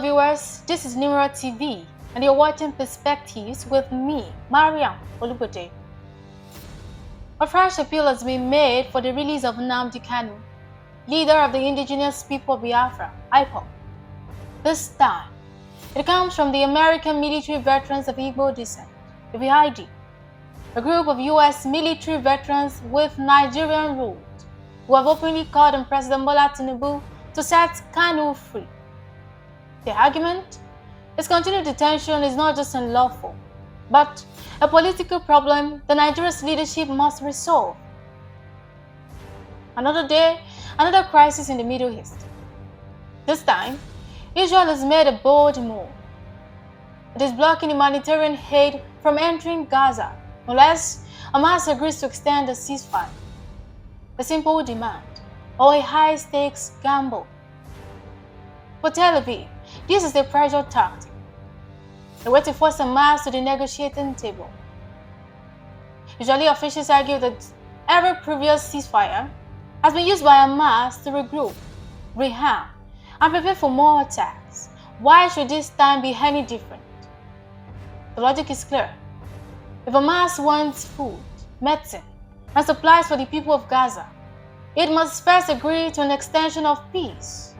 viewers, this is Nimra TV and you're watching Perspectives with me, MARYAM Olugbote. A fresh appeal has been made for the release of Nnamdi Kanu, leader of the indigenous people of Biafra, IPOB. This time, it comes from the American Military Veterans of Igbo descent, the VID, a group of U.S. military veterans with Nigerian roots who have openly called on President Bola Tinubu to set Kanu free. The argument? His continued detention is not just unlawful, but a political problem that Nigeria's leadership must resolve. Another day, another crisis in the Middle East. This time, Israel has made a bold move. It is blocking humanitarian aid from entering Gaza unless Hamas agrees to extend the ceasefire. A simple demand, or a high-stakes gamble. For Tel Aviv, this is the pressure tactic, a way to force Hamas to the negotiating table. Usually, officials argue that every previous ceasefire has been used by Hamas to regroup, rearm, and prepare for more attacks. Why should this time be any different? The logic is clear. If Hamas wants food, medicine, and supplies for the people of Gaza, it must first agree to an extension of peace.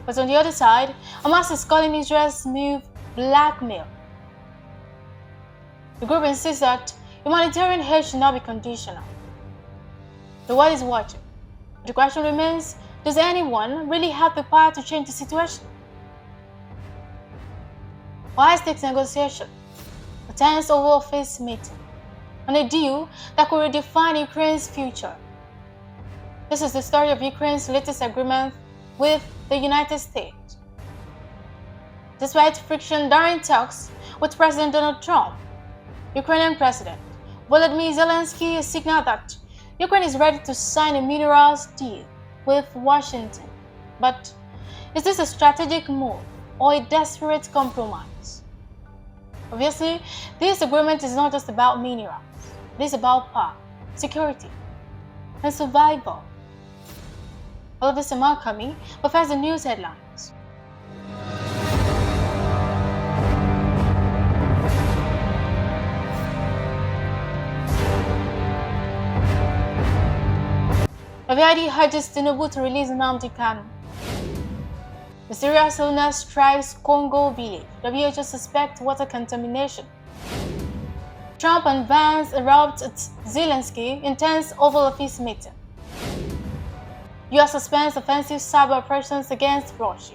But on the other side, Hamas is calling Israel's move blackmail. The group insists that humanitarian aid should not be conditional. The world is watching. The question remains, does anyone really have the power to change the situation? High-stakes negotiation, a tense Oval Office meeting, and a deal that could redefine Ukraine's future. This is the story of Ukraine's latest agreement with the United States. Despite friction during talks with President Donald Trump, Ukrainian President Volodymyr Zelensky has signaled that Ukraine is ready to sign a minerals deal with Washington. But is this a strategic move or a desperate compromise? Obviously, this agreement is not just about minerals. It is about power, security, and survival. All of this is more coming, but first the news headlines. The VID urges Tinubu to release Nnamdi Kanu. Mysterious illness strikes Congo village. WHO suspect water contamination. Trump and Vance erupt at Zelensky intense Oval Office meeting. US suspends offensive cyber operations against Russia.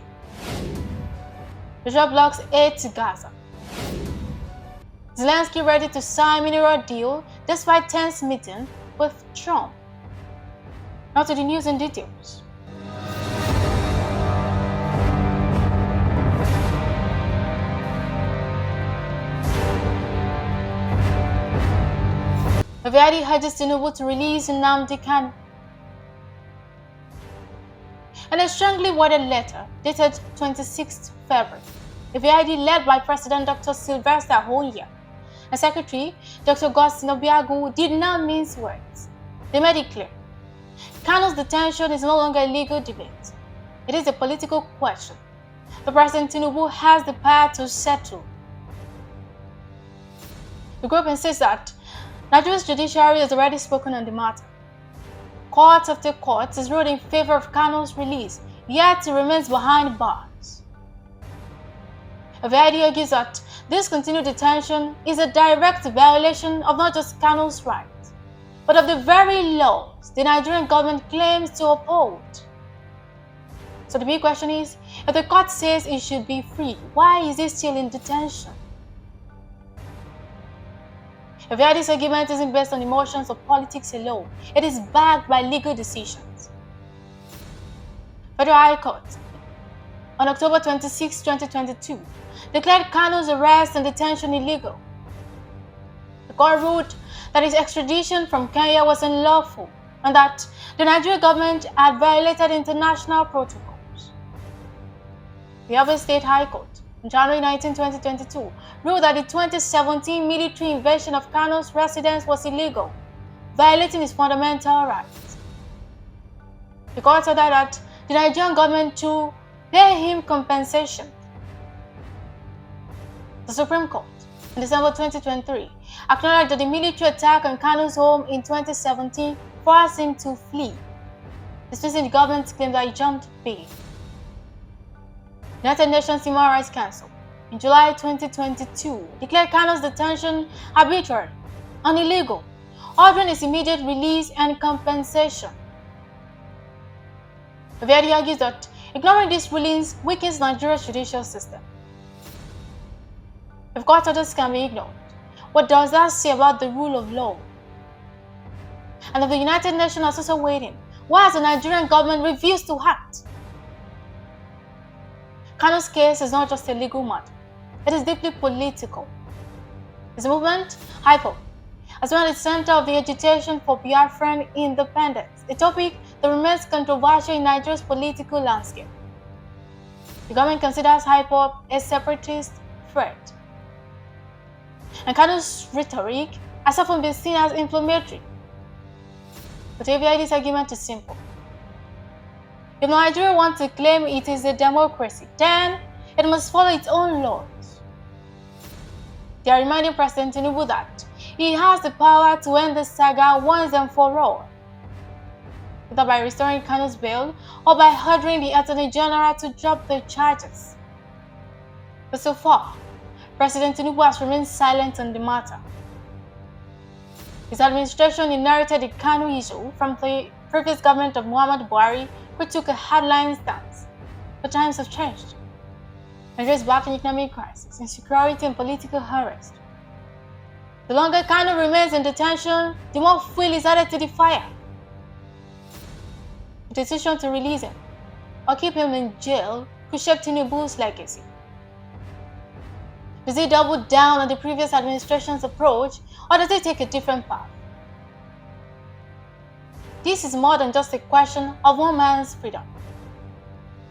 Israel blocks aid to Gaza. Zelensky ready to sign mineral deal despite tense meeting with Trump. Now to the news and details. The VID urges Tinubu to release Nnamdi Kanu. In a strongly worded letter dated 26th February, the VID led by President Dr. Sylvester Ahoya and Secretary Dr. Gostin Obiagu did not mince words. They made it clear. Kanu's detention is no longer a legal debate. It is a political question. The President Tinubu has the power to settle. The group insists that Nigeria's judiciary has already spoken on the matter. Court after court is ruled in favor of Kanu's release, yet he remains behind bars. VID argues that this continued detention is a direct violation of not just Kanu's rights, but of the very laws the Nigerian government claims to uphold. So the big question is, if the court says he should be free, why is he still in detention? The VID's argument isn't based on emotions or politics alone. It is backed by legal decisions. Federal High Court, on October 26, 2022, declared Kanu's arrest and detention illegal. The court ruled that his extradition from Kenya was unlawful and that the Nigerian government had violated international protocols. The Yobe State High Court, on January 19, 2022, ruled that the 2017 military invasion of Kanu's residence was illegal, violating his fundamental rights. The court ordered that the Nigerian government to pay him compensation. The Supreme Court, in December 2023, acknowledged that the military attack on Kanu's home in 2017 forced him to flee, dismissing the government's claim that he jumped bail. The United Nations Human Rights Council, in July 2022, declared Kanu's detention arbitrary and illegal, ordering his immediate release and compensation. Verdi argues that ignoring these rulings weakens Nigeria's judicial system. If court orders can be ignored, what does that say about the rule of law? And if the United Nations is also waiting, why has the Nigerian government refused to act? Kanu's case is not just a legal matter, it is deeply political. His movement, HIPO, has been at the center of the agitation for Biafran independence, a topic that remains controversial in Nigeria's political landscape. The government considers HIPO a separatist threat, and Kanu's rhetoric has often been seen as inflammatory. But AVID's argument is simple. If Nigeria wants to claim it is a democracy, then it must follow its own laws. They are reminding President Tinubu that he has the power to end the saga once and for all, either by restoring Kanu's bail or by ordering the Attorney General to drop the charges. But so far, President Tinubu has remained silent on the matter. His administration inherited the Kanu issue from the previous government of Muhammadu Buhari, which took a hardline stance. But times have changed. Nigeria is back in economic crisis, insecurity, and political unrest. The longer Kanu remains in detention, the more fuel is added to the fire. The decision to release him or keep him in jail could shape Tinubu's legacy. Does he double down on the previous administration's approach, or does he take a different path? This is more than just a question of one man's freedom.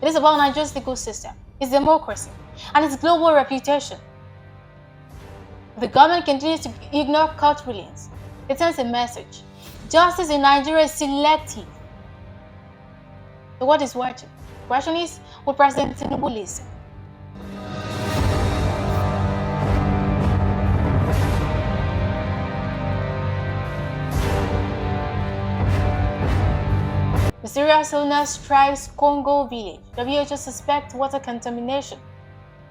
It is about Nigeria's legal system, its democracy, and its global reputation. If the government continues to ignore court rulings, it sends a message. Justice in Nigeria is selective. The world is watching. The question is, will President Tinubu listen? Mysterious illness strikes Congo village. WHO suspects water contamination.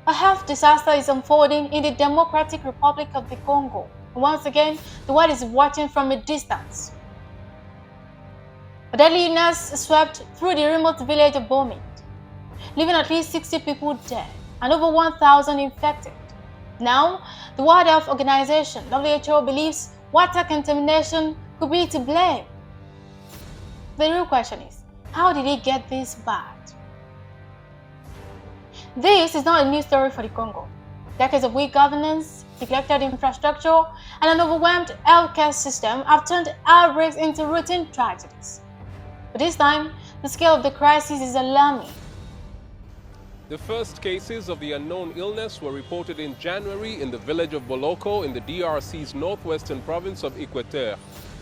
A health disaster is unfolding in the Democratic Republic of the Congo. And once again, the world is watching from a distance. A deadly illness swept through the remote village of Bomit, leaving at least 60 people dead and over 1,000 infected. Now, the World Health Organization, WHO, believes water contamination could be to blame. The real question is, how did it get this bad? This is not a new story for the Congo. Decades of weak governance, neglected infrastructure, and an overwhelmed healthcare system have turned outbreaks into routine tragedies. But this time, the scale of the crisis is alarming. The first cases of the unknown illness were reported in January in the village of Boloko in the DRC's northwestern province of Equateur.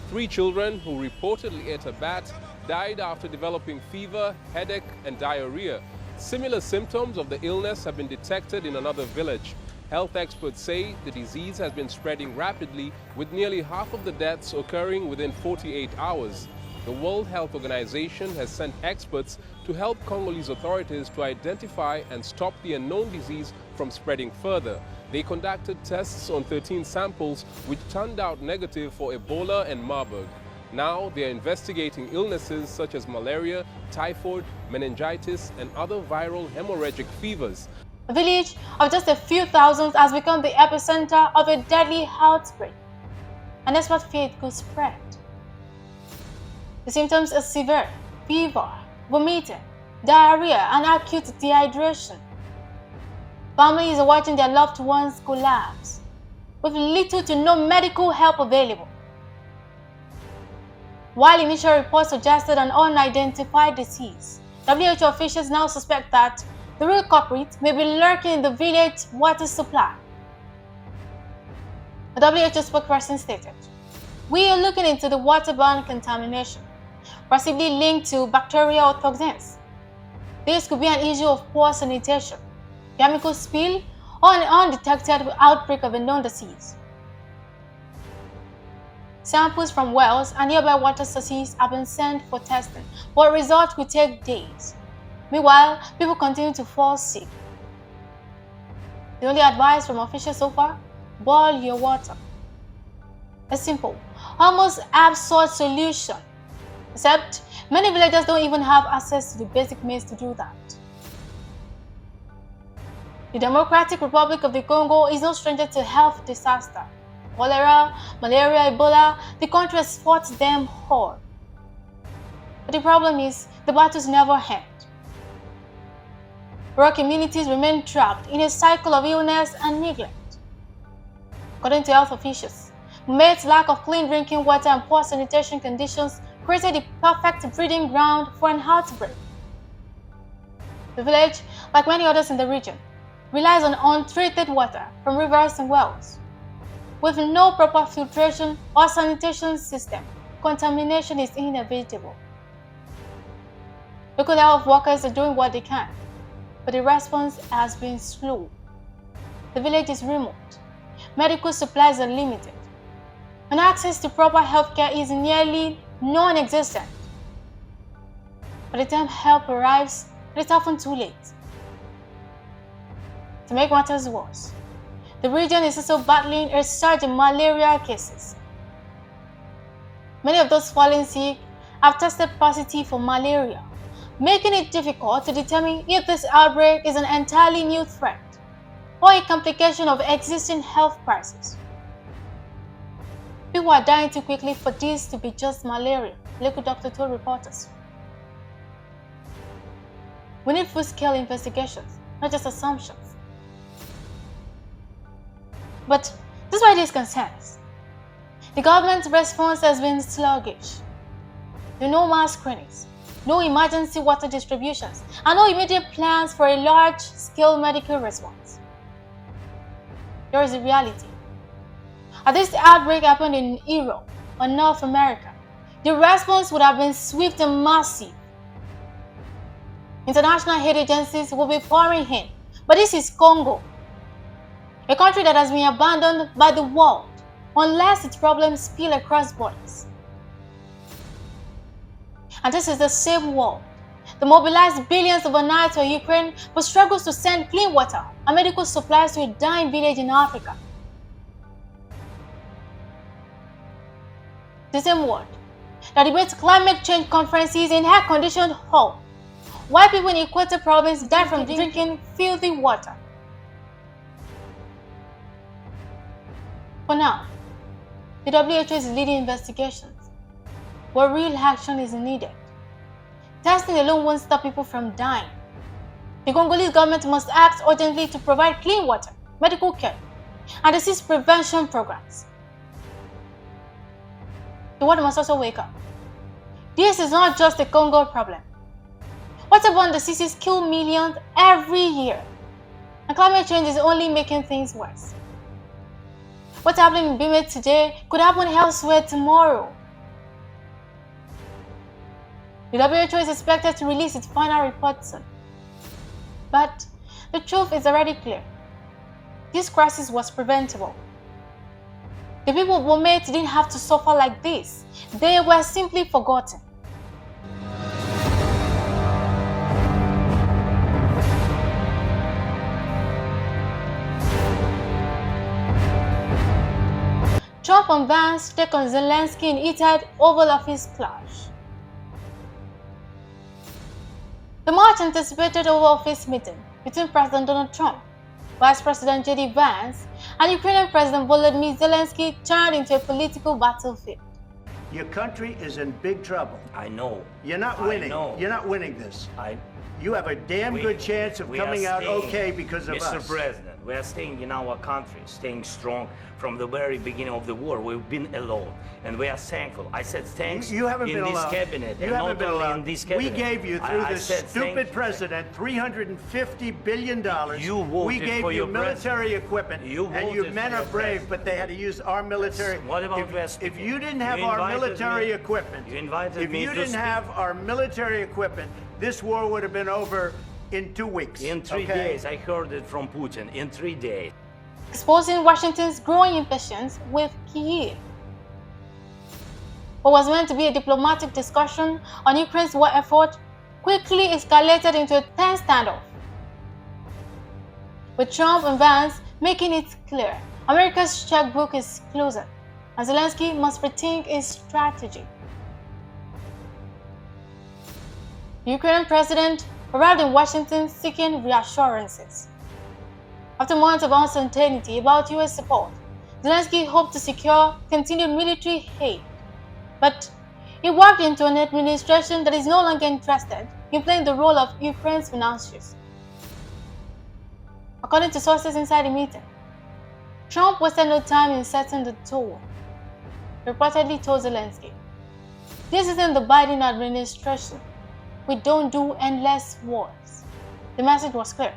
3 children who reportedly ate a bat died after developing fever, headache, and diarrhea. Similar symptoms of the illness have been detected in another village. Health experts say the disease has been spreading rapidly, with nearly half of the deaths occurring within 48 hours. The World Health Organization has sent experts to help Congolese authorities to identify and stop the unknown disease from spreading further. They conducted tests on 13 samples which turned out negative for Ebola and Marburg. Now they are investigating illnesses such as malaria, typhoid, meningitis, and other viral hemorrhagic fevers. A village of just a few thousands has become the epicenter of a deadly outbreak, and experts fear it could spread. The symptoms are severe fever, vomiting, diarrhea, and acute dehydration. Families are watching their loved ones collapse, with little to no medical help available. While initial reports suggested an unidentified disease, WHO officials now suspect that the real culprit may be lurking in the village water supply. A WHO spokesperson stated, "We are looking into the waterborne contamination, possibly linked to bacteria or toxins. This could be an issue of poor sanitation, chemical spill, or an undetected outbreak of a known disease. Samples from wells and nearby water sources have been sent for testing, but results will take days. Meanwhile, people continue to fall sick. The only advice from officials so far: boil your water. A simple, almost absurd solution, except many villagers don't even have access to the basic means to do that. The Democratic Republic of the Congo is no stranger to health disaster. Cholera, malaria, Ebola, the country has fought them all. But the problem is, the battles never end. Rural communities remain trapped in a cycle of illness and neglect. According to health officials, Mumet's lack of clean drinking water and poor sanitation conditions created the perfect breeding ground for an outbreak. The village, like many others in the region, relies on untreated water from rivers and wells. With no proper filtration or sanitation system, contamination is inevitable. Local health workers are doing what they can, but the response has been slow. The village is remote, medical supplies are limited, and access to proper healthcare is nearly non-existent. By the time help arrives, it is often too late. To make matters worse, the region is also battling a surge in malaria cases. Many of those falling sick have tested positive for malaria, making it difficult to determine if this outbreak is an entirely new threat or a complication of existing health crises. People are dying too quickly for this to be just malaria, local doctor told reporters. We need full-scale investigations, not just assumptions. But despite these concerns, the government's response has been sluggish. There are no mass screenings, no emergency water distributions, and no immediate plans for a large-scale medical response. Here is the reality. Had this outbreak happened in Europe or North America, the response would have been swift and massive. International aid agencies will be pouring in, but this is Congo, a country that has been abandoned by the world unless its problems spill across borders. And this is the same world that mobilized billions overnight for Ukraine but struggles to send clean water and medical supplies to a dying village in Africa. The same world that debates climate change conferences in air-conditioned halls, while people in Equator province die from drinking filthy water. For now, the WHO is leading investigations, but real action is needed. Testing alone won't stop people from dying. The Congolese government must act urgently to provide clean water, medical care, and disease prevention programs. The world must also wake up. This is not just a Congo problem. Waterborne diseases kill millions every year, and climate change is only making things worse. What's happening in Bime today could happen elsewhere tomorrow. The WHO is expected to release its final report soon. But the truth is already clear. This crisis was preventable. The people who made it didn't have to suffer like this. They were simply forgotten. Trump and Vance take on Zelensky in heated Oval Office clash. The much anticipated Oval Office meeting between President Donald Trump, Vice President J.D. Vance, and Ukrainian President Volodymyr Zelensky turned into a political battlefield. Your country is in big trouble. I know. You're not winning. You're not winning this. You have a damn good chance of coming out okay because of us. Mr. President, We are staying in our country, staying strong from the very beginning of the war. We've been alone, and we are thankful. I said thanks You haven't in been this alone. cabinet, You and haven't not been only alone. in this We cabinet. gave you, through I this said stupid thank you. president, $350 billion. You voted we gave for you your military president. equipment, You and you voted men for are your brave, president. but they had to use our military. What about West? If you didn't have You our invited military me- equipment, you invited if me you to didn't speak. have our military equipment, this war would have been over in 2 weeks. In 3 okay? days, I heard it from Putin. In 3 days. exposing Washington's growing impatience with Kyiv. What was meant to be a diplomatic discussion on Ukraine's war effort quickly escalated into a tense standoff, with Trump and Vance making it clear America's checkbook is closer, and Zelensky must rethink his strategy. The Ukrainian president arrived in Washington seeking reassurances. After months of uncertainty about US support, Zelensky hoped to secure continued military aid. But he walked into an administration that is no longer interested in playing the role of Ukraine's financiers. According to sources inside the meeting, Trump wasted no time in setting the tone. He reportedly told Zelensky, "This isn't the Biden administration. We don't do endless wars." The message was clear.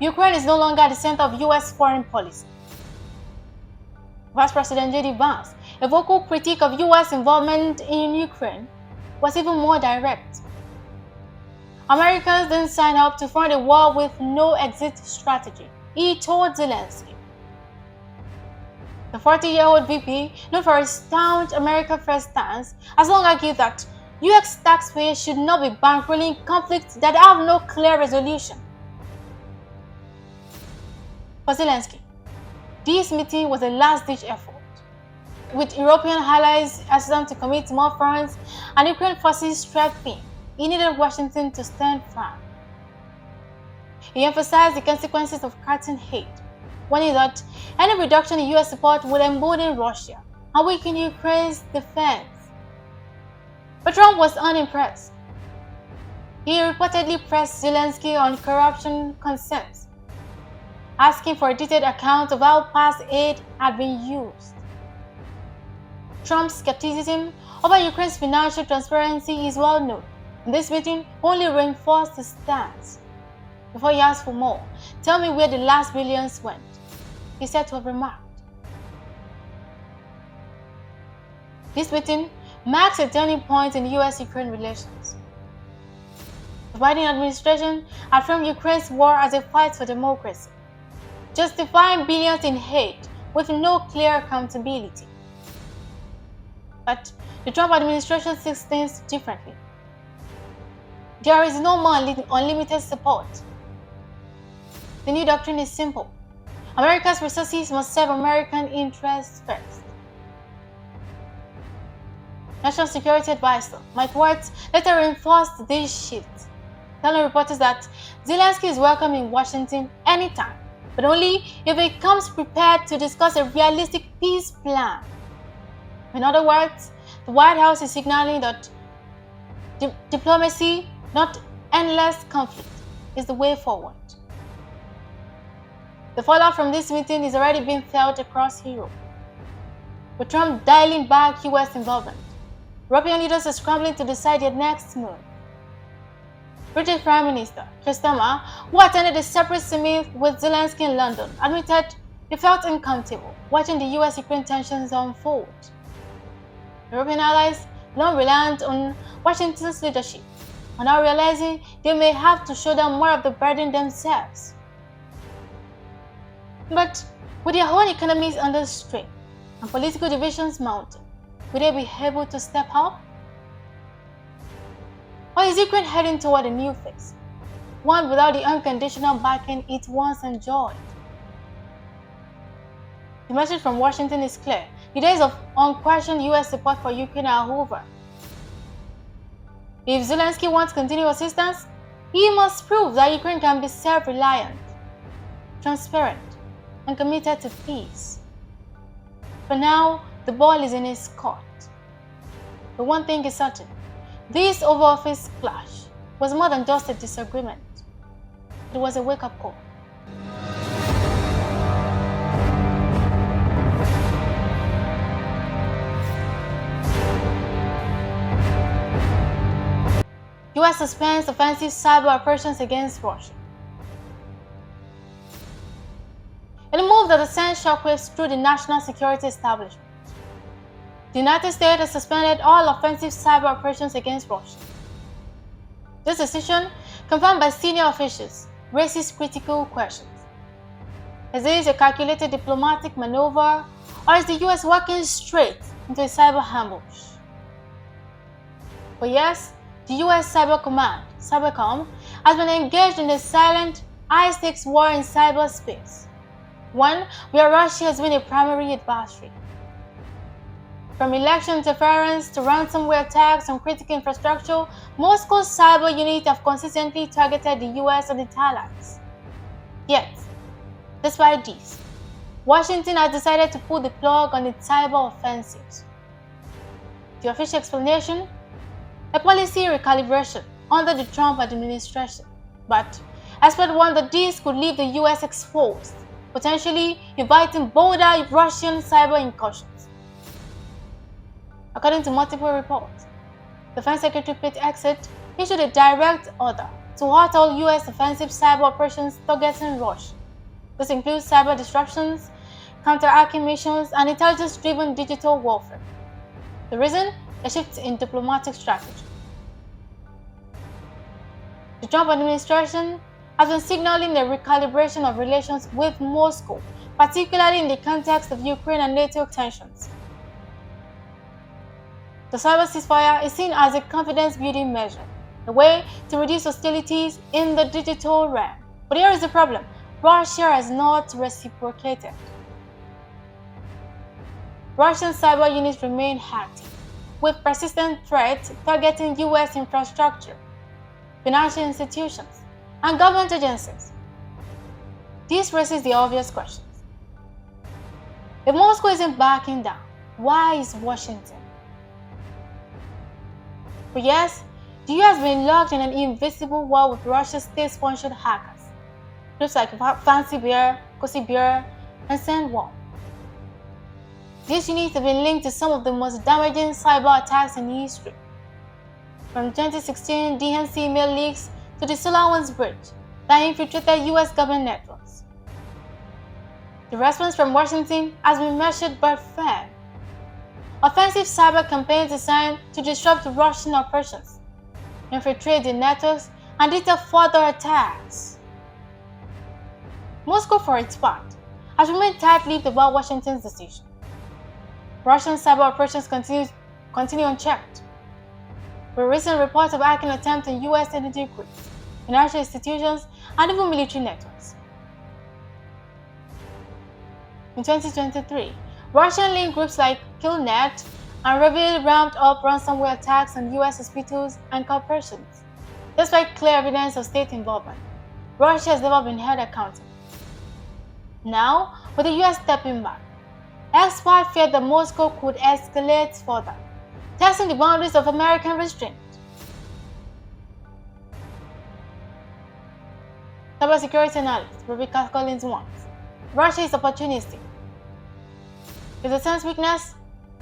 Ukraine is no longer at the center of US foreign policy. Vice President J.D. Vance, a vocal critique of US involvement in Ukraine, was even more direct. Americans didn't sign up to fund a war with no exit strategy, he told Zelensky. The 40-year-old VP, known for his staunch America First stance, has long argued that US taxpayers should not be bankrolling conflicts that have no clear resolution. For Zelensky, this meeting was a last-ditch effort, with European allies hesitant to commit more funds and Ukraine forces strengthening. He needed Washington to stand firm. He emphasized the consequences of cutting aid, warning that any reduction in US support would embolden Russia and weaken Ukraine's defense. But Trump was unimpressed. He reportedly pressed Zelensky on corruption concerns, asking for a detailed account of how past aid had been used. Trump's skepticism over Ukraine's financial transparency is well known, and this meeting only reinforced his stance. Before he asked for more, "Tell me where the last billions went," he said to have remarked. This meeting marks a turning point in US-Ukraine relations. The Biden administration had framed Ukraine's war as a fight for democracy, justifying billions in aid with no clear accountability. But the Trump administration sees things differently. There is no more unlimited support. The new doctrine is simple. America's resources must serve American interests first. National Security Advisor Mike Waltz later reinforced this shift, telling reporters that Zelensky is welcome in Washington anytime, but only if he comes prepared to discuss a realistic peace plan. In other words, the White House is signaling that diplomacy, not endless conflict, is the way forward. The fallout from this meeting is already being felt across Europe, with Trump dialing back US involvement. European leaders are scrambling to decide their next move. British Prime Minister Keir Starmer, who attended a separate summit with Zelensky in London, admitted he felt uncomfortable watching the US-Ukraine tensions unfold. European allies, long reliant on Washington's leadership, are now realizing they may have to shoulder more of the burden themselves. But with their own economies under strain and political divisions mounting, will they be able to step up? Or is Ukraine heading toward a new phase, one without the unconditional backing it once enjoyed? The message from Washington is clear. The days of unquestioned US support for Ukraine are over. If Zelensky wants continued assistance, he must prove that Ukraine can be self-reliant, transparent, and committed to peace. For now, the ball is in his court. But one thing is certain, this Oval Office clash was more than just a disagreement. It was a wake-up call. US suspends offensive cyber operations against Russia. In a move that sent shockwaves through the national security establishment, the United States has suspended all offensive cyber operations against Russia. This decision, confirmed by senior officials, raises critical questions. Is this a calculated diplomatic maneuver, or is the US walking straight into a cyber ambush? For years, the US Cyber Command, Cybercom, has been engaged in a silent, high-stakes war in cyberspace, one where Russia has been a primary adversary. From election interference to ransomware attacks on critical infrastructure, Moscow's cyber unit have consistently targeted the US and its allies. Yet, despite this, Washington has decided to pull the plug on its cyber offensives. The official explanation? A policy recalibration under the Trump administration, but experts warn that this could leave the US exposed, potentially inviting bolder Russian cyber incursions. According to multiple reports, Defense Secretary Pete Hegseth issued a direct order to halt all US offensive cyber operations targeting Russia. This includes cyber disruptions, counter-hacking missions, and intelligence-driven digital warfare. The reason? A shift in diplomatic strategy. The Trump administration has been signaling a recalibration of relations with Moscow, particularly in the context of Ukraine and NATO tensions. The cyber ceasefire is seen as a confidence-building measure, a way to reduce hostilities in the digital realm. But here is the problem: Russia has not reciprocated. Russian cyber units remain active, with persistent threats targeting US infrastructure, financial institutions, and government agencies. This raises the obvious questions. If Moscow isn't backing down, why is Washington? For years, the US has been locked in an invisible war with Russia's state-sponsored hackers, groups like Fancy Bear, Cozy Bear, and Sandworm. These units have been linked to some of the most damaging cyber attacks in history, from 2016 DNC email leaks to the SolarWinds breach that infiltrated US government networks. The response from Washington has been measured but firm. Offensive cyber campaigns designed to disrupt Russian operations, infiltrate the networks, and deter further attacks. Moscow, for its part, has remained tight-lipped about Washington's decision. Russian cyber operations continue unchecked, with recent reports of hacking attempts on US energy grids, financial institutions, and even military networks. In 2023, Russian-linked groups like Killnet and Revil ramped up ransomware attacks on US hospitals and corporations. Despite clear evidence of state involvement, Russia has never been held accountable. Now, with the US stepping back, experts fear that Moscow could escalate further, testing the boundaries of American restraint. Cybersecurity analyst Rebecca Collins warns, Russia is opportunistic. If they sense weakness,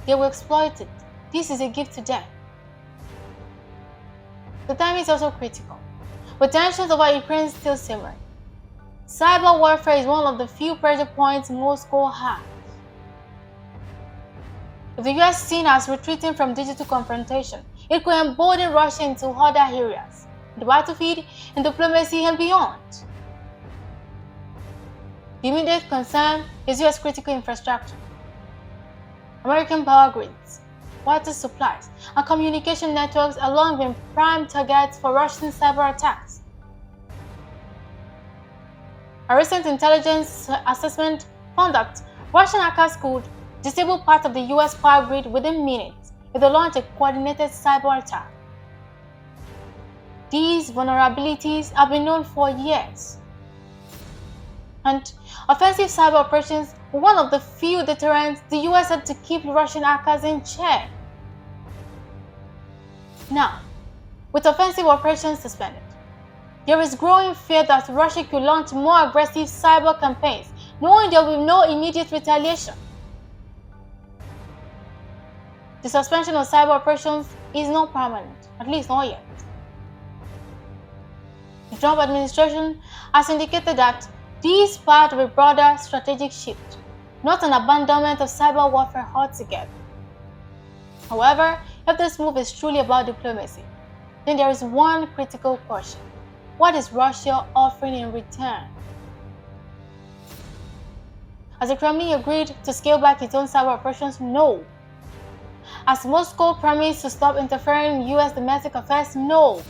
they will exploit it. This is a gift to them. The time is also critical, with tensions over Ukraine still simmering. Cyber warfare is one of the few pressure points Moscow has. If the US is seen as retreating from digital confrontation, it could embolden Russia into other areas, the battlefield, in diplomacy, and beyond. The immediate concern is US critical infrastructure. American power grids, water supplies, and communication networks are long been prime targets for Russian cyber attacks. A recent intelligence assessment found that Russian hackers could disable part of the US power grid within minutes if they launch a coordinated cyber attack. These vulnerabilities have been known for years, and offensive cyber operations were one of the few deterrents the US had to keep Russian hackers in check. Now, with offensive operations suspended, there is growing fear that Russia could launch more aggressive cyber campaigns, knowing there will be no immediate retaliation. The suspension of cyber operations is not permanent, at least not yet. The Trump administration has indicated that this is part of a broader strategic shift, not an abandonment of cyber warfare altogether. However, if this move is truly about diplomacy, then there is one critical question. What is Russia offering in return? Has the Kremlin agreed to scale back its own cyber operations? No. Has Moscow promised to stop interfering in US domestic affairs? No.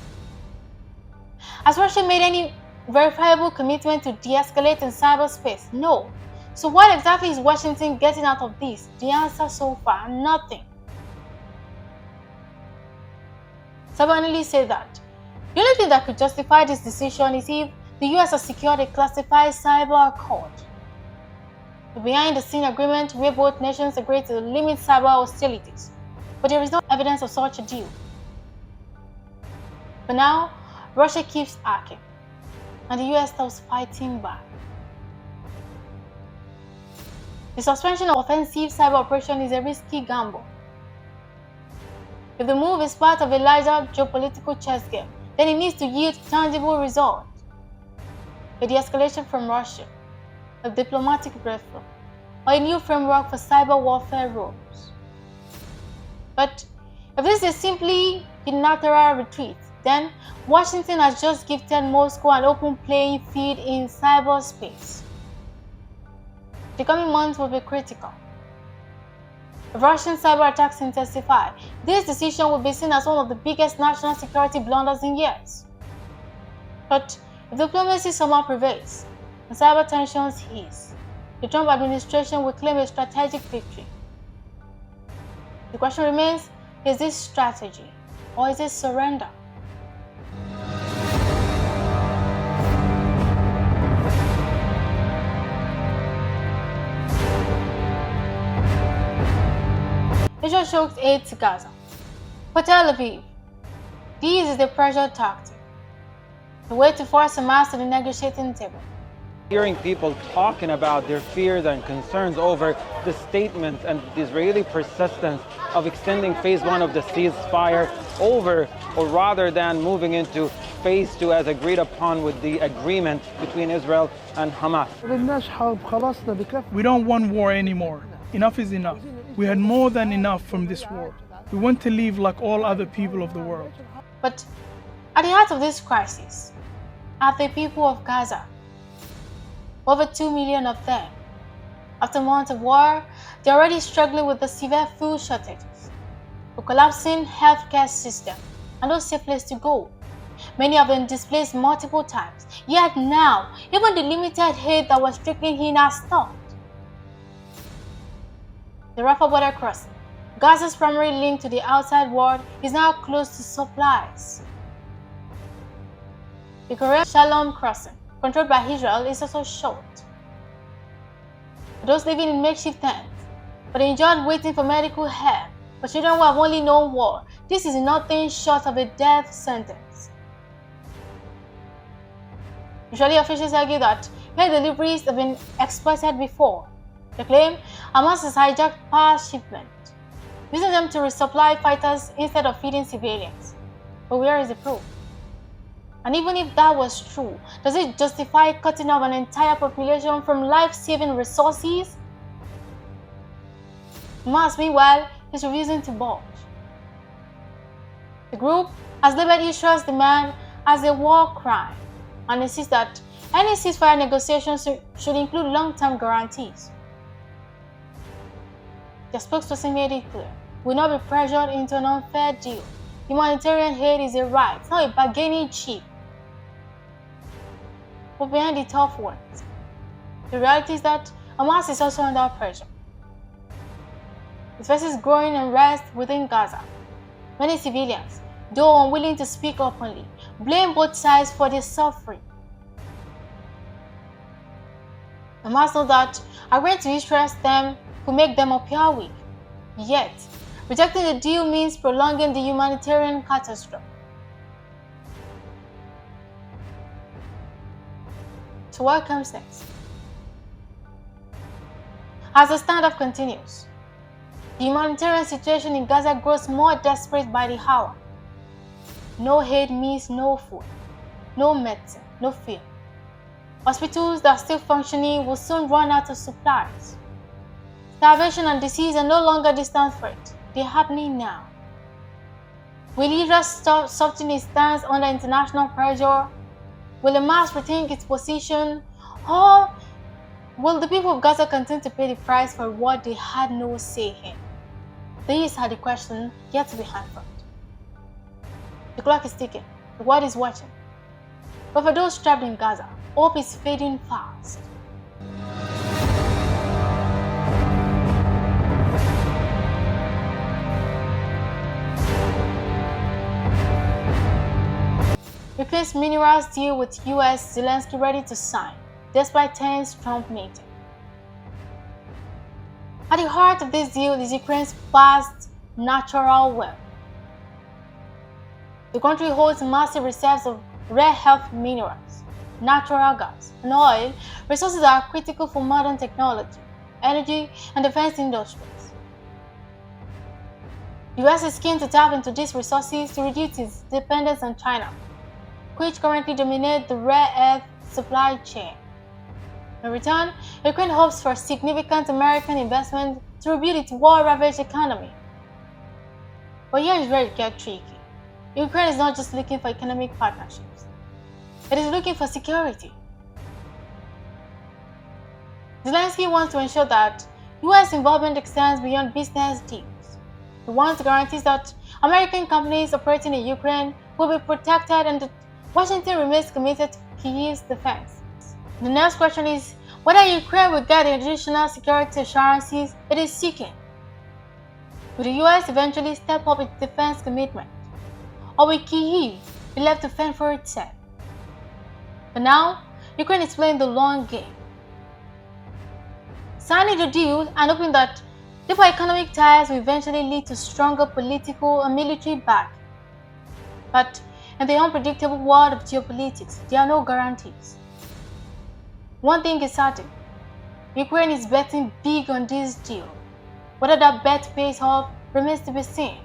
Has Russia made any verifiable commitment to de-escalate in cyberspace? No. So what exactly is Washington getting out of this? The answer so far, nothing. Cyber analysts say that the only thing that could justify this decision is if the US has secured a classified cyber accord. The behind-the-scene agreement where both nations agreed to limit cyber hostilities, but there is no evidence of such a deal. But now, Russia keeps arcing, and the US stops fighting back. The suspension of offensive cyber operation is a risky gamble. If the move is part of a larger geopolitical chess game, then it needs to yield tangible results. A de-escalation from Russia, a diplomatic breakthrough, or a new framework for cyber warfare rules. But if this is simply unilateral retreat, then Washington has just gifted Moscow an open playing field in cyberspace. The coming months will be critical. If Russian cyber attacks intensify, this decision will be seen as one of the biggest national security blunders in years. But if diplomacy somehow prevails and cyber tensions ease, the Trump administration will claim a strategic victory. The question remains, is this strategy or is it surrender? Israel choked aid to Gaza. For Tel Aviv, this is the pressure tactic, the way to force Hamas to the negotiating table. Hearing people talking about their fears and concerns over the statement and the Israeli persistence of extending phase 1 of the ceasefire over, or rather than moving into phase 2 as agreed upon with the agreement between Israel and Hamas. We don't want war anymore. Enough is enough. We had more than enough from this war. We want to live like all other people of the world. But at the heart of this crisis are the people of Gaza. Over 2 million of them. After months of war, they're already struggling with the severe food shortages, a collapsing healthcare system, and no safe place to go. Many have been displaced multiple times, yet now, even the limited aid that was trickling in has stopped. The Rafah border crossing, Gaza's primary link to the outside world, is now closed to supplies. The Korean Shalom crossing, controlled by Israel, is also short. For those living in makeshift tents, for the injured waiting for medical help, for children who have only known war, this is nothing short of a death sentence. Usually officials argue that aid deliveries have been exploited before. They claim Hamas has hijacked power shipments, using them to resupply fighters instead of feeding civilians. But where is the proof? And even if that was true, does it justify cutting off an entire population from life-saving resources? Hamas, meanwhile, is refusing to budge. The group has labeled Israel's demand as a war crime and insists that any ceasefire negotiations should include long-term guarantees. The spokesperson made it clear, we will not be pressured into an unfair deal. Humanitarian aid is a right, not a bargaining chip. But behind the tough words, the reality is that Hamas is also under pressure. Its faces growing unrest within Gaza. Many civilians, though unwilling to speak openly, blame both sides for their suffering. Hamas knows that agreeing to Israel's term could make them appear weak. Yet, rejecting the deal means prolonging the humanitarian catastrophe. So what comes next? As the standoff continues, the humanitarian situation in Gaza grows more desperate by the hour. No aid means no food. no medicine, no fuel. Hospitals that are still functioning will soon run out of supplies. Starvation and disease are no longer distant threats. They're happening now. Will Israel soften its stance under international pressure? Will Hamas rethink its position? Or will the people of Gaza continue to pay the price for what they had no say in? These are the questions yet to be answered. The clock is ticking. The world is watching. But for those trapped in Gaza, hope is fading fast. Ukraine's minerals deal with US Zelensky ready to sign, despite tense Trump meeting. At the heart of this deal is Ukraine's vast natural wealth. The country holds massive reserves of rare earth minerals, natural gas, and oil, resources that are critical for modern technology, energy, and defense industries. The US is keen to tap into these resources to reduce its dependence on China, which currently dominates the rare earth supply chain. In return, Ukraine hopes for significant American investment to rebuild its war-ravaged economy. But here is where it gets tricky. Ukraine is not just looking for economic partnerships. It is looking for security. Zelensky wants to ensure that US involvement extends beyond business deals. He wants guarantees that American companies operating in Ukraine will be protected and that Washington remains committed to Kyiv's defense. The next question is whether Ukraine will get the additional security assurances it is seeking. Will the US eventually step up its defense commitment? Or will Kyiv be left to fend for itself? For now, Ukraine is playing the long game, signing the deal and hoping that deeper economic ties will eventually lead to stronger political and military back. But in the unpredictable world of geopolitics, there are no guarantees. One thing is certain, Ukraine is betting big on this deal. Whether that bet pays off remains to be seen.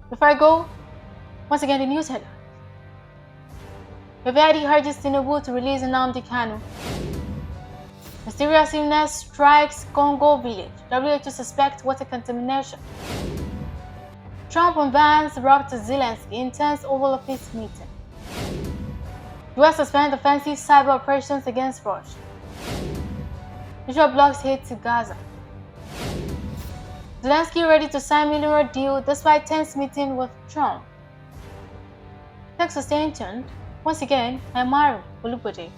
Before I go, once again the news headlines. Verdi urges Tinubu to release Nnamdi Kanu. Mysterious illness strikes Congo village. WHO suspects water contamination. Trump unveils route to Zelensky intense Oval Office meeting. US suspend offensive cyber operations against Russia. Israel blocks aid to Gaza. Zelensky ready to sign millionaire deal despite tense meeting with Trump. Thanks for staying tuned. Once again, I'm MARYAM Olugbote.